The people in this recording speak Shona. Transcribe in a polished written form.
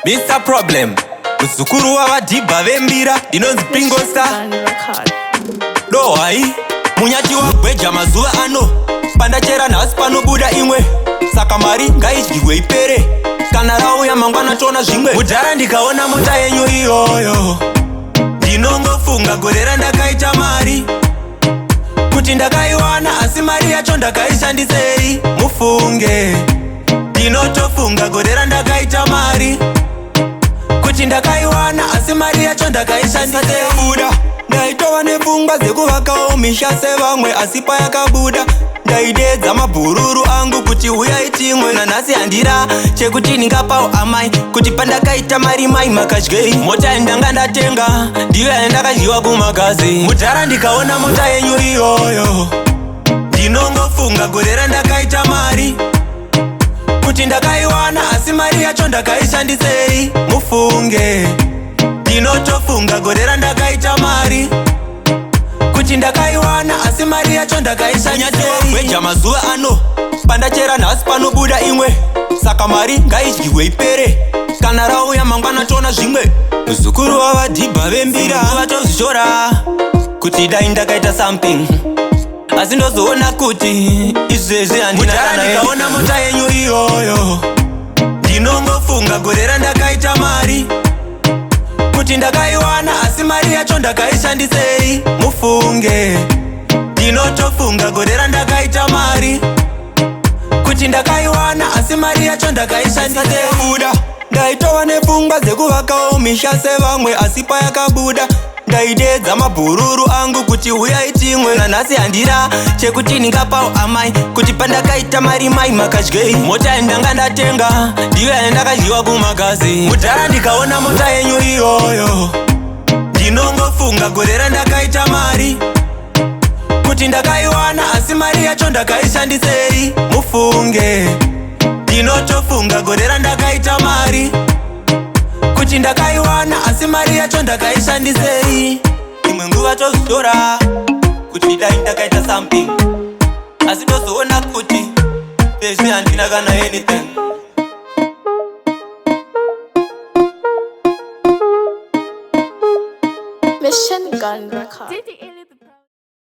Mr. Problem, muzukuru wavadhibha vembira, ndinonzi Pingosta. Dohai, munyati wagweja mazuva ano, pandachera nhasi panobuda imwe. Saka mari ngaidyiwe ipere, kana rauya mangwana tona zvimwe. Mudhara ndikaona mota yenyu iyoyo, ndinongofunga gore randakaita mari, kuti ndakaiwana asi mari yacho ndakaishandisei. Mufunge, ndinotofunga gore randakaita mari, kuti ndakaiwana asi mari yacho ndakaishandisei. Buda ndaitova nepfungwa dzekuvakawo misha sevamwe, asi payakabuda ndaidedza mabhururu angu kuti uyai timwe. Nanhasi handira chekuti ndingapawo amai, kuti pandakaita mari mai makadyei. Mota yandanga ndatenga ndiyo yandakadyiwa kumagazi. Mudhara ndikaona mota yenyu iyoyo, ndinongofunga gore randakaita mari, kuti ndakaiwana asi mari yacho ndakaishandisei. Mufunge, ndinotofunga gore randakaita mari, kuti ndakaiwana asi mari yacho ndakaishandisei. Gweja mazuva ano, pandachera nhasi panobuda imwe. Saka mari ngaidyiwe ipere, kana rauya mangwana tona zvimwe. Muzukuru wavadhibha vembira vatozvishora kuti dai ndakaita something, asi ndozoona kuti izvezvi handina kana. Ndikaona mota yenyu iyoyo, ndinongofunga gore randakaita mari, kuti ndakaiwana asi mari yacho ndakaishandisei. Mufunge, ndinotofunga gore randakaita mari, kuti ndakaiwana asi mari yacho ndakaishandisei. Buda ndaitova nepfungwa dzekuvakawo misha sevamwe, asi payakabuda ndaidedza mabhururu angu kuti uyai timwe. Nanhasi handira chekuti ndingapawo amai, kuti pandakaita mari mai makadyei. Mota yandanga ndatenga ndiyo yandakadyiwa kumagazi. Mudhara ndikaona mota yenyu iyoyo, ndinongofunga gore randakaita mari, kuti ndakaiwana asi mari yacho ndakaishandisei. Mufunge, ndinotofunga gore randakaita mari, kuti ndakaiwana asi mari yacho ndakaishandisei. Imwe nguva tozvitora kuti dai ndakaita something, asi ndozoona kuti izvezvi handina kana anything. Mission Gun Record.